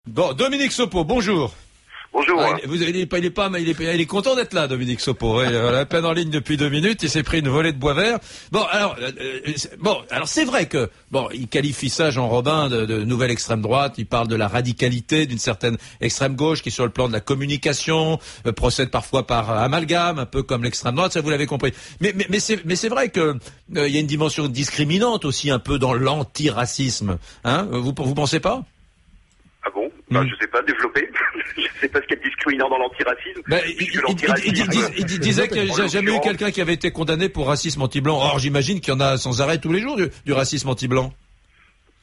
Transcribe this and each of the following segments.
Bon, Dominique Sopo, bonjour. Bonjour. Il est content d'être là, Dominique Sopo. Il est à peine en ligne depuis 2 minutes. Il s'est pris une volée de bois vert. Bon, alors c'est vrai que il qualifie ça, Jean Robin, de nouvelle extrême droite. Il parle de la radicalité d'une certaine extrême gauche qui, sur le plan de la communication, procède parfois par amalgame, un peu comme l'extrême droite. Ça, vous l'avez compris. Mais c'est vrai que il y a une dimension discriminante aussi un peu dans l'antiracisme. Hein, vous pensez pas? Ah bon? Je sais pas, développer. Je sais pas ce qu'il y a de discriminant dans l'antiracisme. Il disait qu'il n'y a jamais eu quelqu'un qui avait été condamné pour racisme anti-blanc. Or, j'imagine qu'il y en a sans arrêt tous les jours du racisme anti-blanc.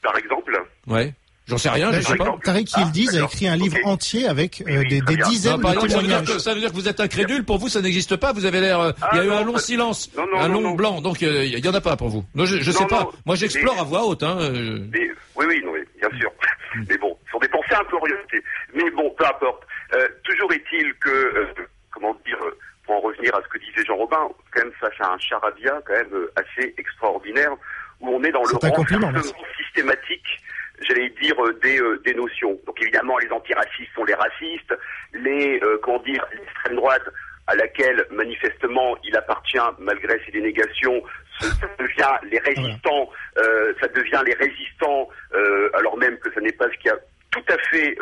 Par exemple? Ouais. J'en sais rien, je sais pas. Tariq Yildiz a écrit un livre entier avec des dizaines de témoignages. Ça veut dire que vous êtes incrédule. Pour vous, ça n'existe pas. Vous avez l'air. Il y a eu un long silence, un long blanc. Donc, il y en a pas pour vous. Non, je sais pas. Moi, j'explore à voix haute. Oui, bien sûr. Mais bon, ce sont des pensées un peu orientées. Mais bon, peu importe. Toujours est-il que, pour en revenir à ce que disait Jean Robin, quand même face à un charabia quand même assez extraordinaire, où on est dans le renversement systématique, j'allais dire, des notions. Donc évidemment, les antiracistes sont les racistes, l'extrême droite, à laquelle manifestement il appartient malgré ses dénégations, ça devient les résistants, alors même que ce n'est pas ce qui a tout à fait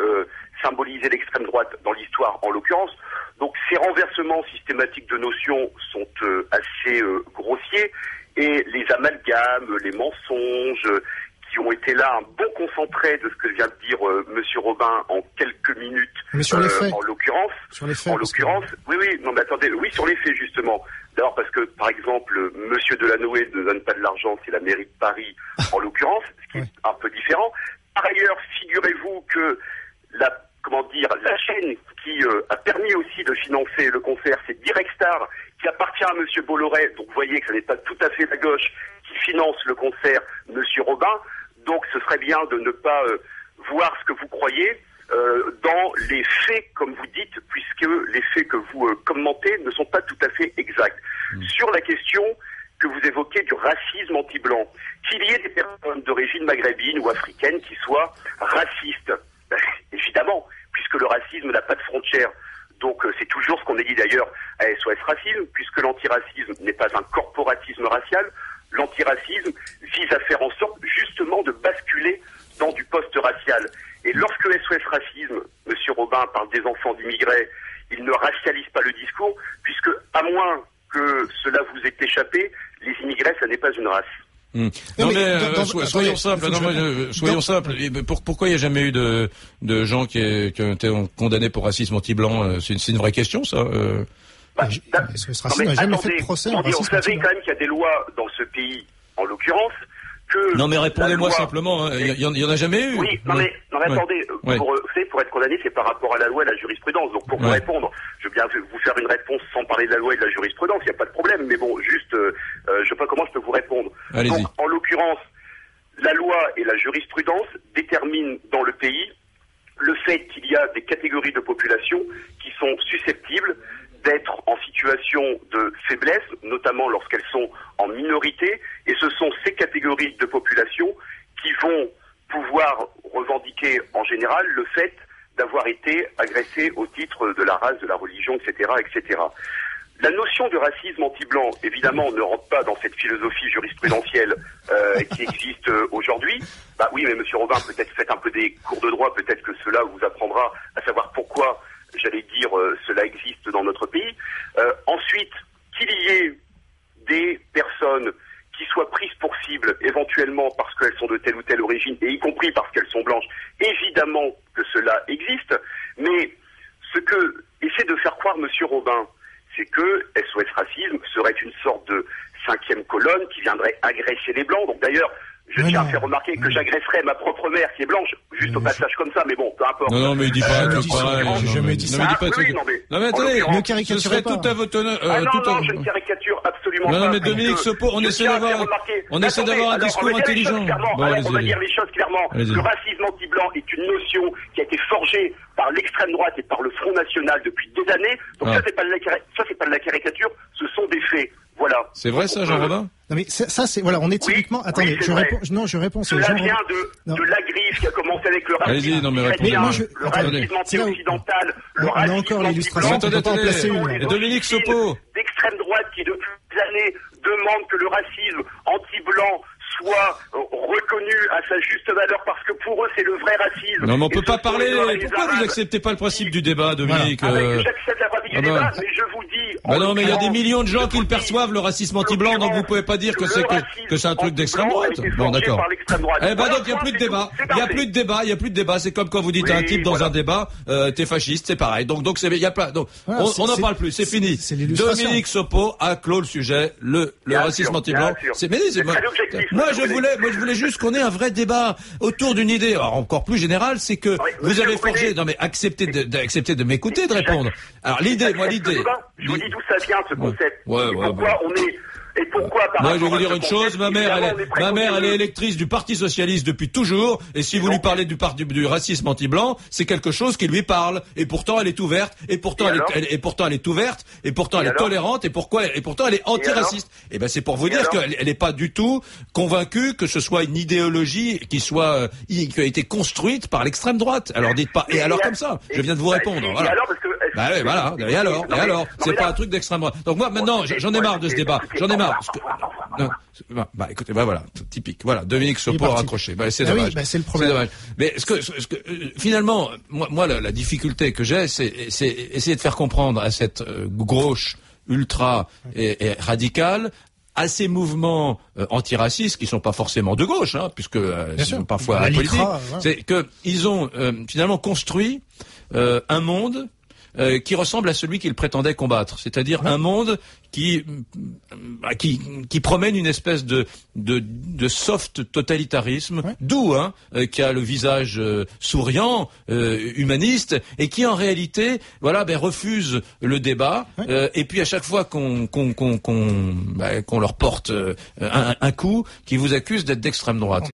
symbolisé l'extrême droite dans l'histoire en l'occurrence. Donc ces renversements systématiques de notions sont assez grossiers, et les amalgames, les mensonges qui ont été là un bon concentré de ce que vient de dire Monsieur Robin en quelques minutes. Mais sur les faits. En l'occurrence. Sur les faits. Oui, sur les faits justement. D'abord parce que, par exemple, Monsieur Delanoë ne donne pas de l'argent, c'est la mairie de Paris en l'occurrence, ce qui est un peu différent. Par ailleurs, figurez-vous que la chaîne qui a permis aussi de financer le concert, c'est Direct Star, qui appartient à Monsieur Bolloré. Donc vous voyez que ce n'est pas tout à fait la gauche qui finance le concert Monsieur Robin. Donc ce serait bien de ne pas voir ce que vous croyez dans les faits, comme vous dites, puisque les faits que vous commentez ne sont pas tout à fait exacts. Sur la question que vous évoquez du racisme anti-blanc, qu'il y ait des personnes d'origine maghrébine ou africaine qui soient racistes, évidemment, puisque le racisme n'a pas de frontières. Donc c'est toujours ce qu'on a dit d'ailleurs à SOS Racisme, puisque l'antiracisme n'est pas un corporatisme racial. L'antiracisme vise à faire en sorte justement de basculer dans du post-racial. Et lorsque SOS Racisme, Monsieur Robin, parle des enfants d'immigrés, il ne racialise pas le discours, puisque à moins que cela vous ait échappé, les immigrés, ça n'est pas une race. Soyons simples. Soyons simples. Pourquoi il n'y a jamais eu de gens qui ont été condamnés pour racisme anti-blanc? C'est une vraie question, ça. SOS Racisme n'a jamais fait de procès en racisme. Vous savez quand même qu'il y a des lois dans ce pays, en l'occurrence, que... Non mais répondez-moi simplement, il y en a jamais eu. Oui, attendez, pour être condamné, c'est par rapport à la loi et la jurisprudence. Donc pour vous répondre, je veux bien vous faire une réponse sans parler de la loi et de la jurisprudence, il n'y a pas de problème, mais bon, juste, je ne sais pas comment je peux vous répondre. Allez-y. Donc en l'occurrence, la loi et la jurisprudence déterminent dans le pays le fait qu'il y a des catégories de population qui sont susceptibles d'être en situation de faiblesse, notamment lorsqu'elles sont en minorité, et ce sont ces catégories de population qui vont pouvoir revendiquer en général le fait d'avoir été agressées au titre de la race, de la religion, etc., etc. La notion de racisme anti-blanc, évidemment, ne rentre pas dans cette philosophie jurisprudentielle qui existe aujourd'hui. Bah oui, mais Monsieur Robin, peut-être faites un peu des cours de droit, peut-être que cela vous apprendra à savoir pourquoi, j'allais dire, cela existe dans notre pays. Ensuite, qu'il y ait des personnes qui soient prises pour cible, éventuellement parce qu'elles sont de telle ou telle origine, et y compris parce qu'elles sont blanches, évidemment que cela existe, mais ce que essaie de faire croire Monsieur Robin, c'est que SOS Racisme serait une sorte de 5e colonne qui viendrait agresser les Blancs. Donc d'ailleurs, je tiens à faire remarquer que j'agresserais ma propre mère qui est blanche, juste au passage comme ça, mais bon, peu importe. Non, mais il dit pas un truc pareil. J'ai jamais dit ça. Non, mais attendez, ne caricaturez pas. Tout à votre honneur. Non, je ne caricature absolument pas. Non, mais Dominique Sopo, on essaie d'avoir un discours intelligent. On va dire les choses clairement. Le racisme anti-blanc est une notion qui a été forgée par l'extrême droite et par le Front National depuis des années. Donc ça, c'est pas de la caricature, ce sont des faits. Voilà. C'est vrai ça, Jean Robin? Non mais ça c'est voilà, on est typiquement. Oui, attendez, oui, je réponds. Cela vient de la griffe qui a commencé avec le racisme. Allez-y, non mais répondez. Le racisme anti-occidental, le on a encore l'illustration. Attendez, Dominique Sopo. D'extrême droite qui depuis des années demande que le racisme anti-blanc soit reconnu à sa juste valeur parce que pour eux c'est le vrai racisme. Non mais on peut pas parler. Pourquoi vous n'acceptez pas le principe du débat, Dominique? J'accepte la pratique du débat, mais je vous dis. Non mais il y a des millions de gens qui le perçoivent, le racisme anti-blanc, donc vous pouvez pas dire que c'est un truc d'extrême droite. Bon d'accord. Eh ben donc il y a plus de débat. Il y a plus de débat. C'est comme quand vous dites à un type dans un débat, t'es fasciste, c'est pareil. Donc il y a pas. Donc on n'en parle plus, c'est fini. Dominique Sopo a clos le sujet. Le racisme anti-blanc. Moi je voulais juste qu'on ait un vrai débat autour d'une idée encore plus générale, c'est que vous avez forgé. Non mais acceptez de m'écouter, de répondre. Alors l'idée. Je vous dis d'où ça vient ce concept. Et pourquoi moi, je vais vous dire une chose, ma mère, elle est électrice du Parti Socialiste depuis toujours, et si vous lui parlez du racisme anti-blanc, c'est quelque chose qui lui parle, et pourtant elle est ouverte, et pourtant elle est ouverte, et pourtant elle est tolérante, et pourtant elle est antiraciste. Et ben, c'est pour vous dire qu'elle n'est pas du tout convaincue que ce soit une idéologie qui a été construite par l'extrême droite. Alors dites pas, et alors comme ça, je viens de vous répondre, voilà. Et alors, c'est pas un truc d'extrême droite. Donc moi, maintenant, j'en ai marre de ce débat. J'en ai marre. Écoutez, voilà, typique. Voilà, Dominique Sopo a raccroché. C'est dommage. C'est le problème. Dommage. Mais finalement, moi, la difficulté que j'ai, c'est essayer de faire comprendre à cette gauche ultra et radicale, à ces mouvements antiracistes qui sont pas forcément de gauche, puisque ils sont parfois politiques, c'est que ils ont finalement construit un monde qui ressemble à celui qu'ils prétendaient combattre, c'est-à-dire un monde qui promène une espèce de soft totalitarisme, doux, qui a le visage souriant, humaniste, et qui en réalité, refuse le débat. Et puis à chaque fois qu'on leur porte un coup, qui vous accuse d'être d'extrême droite.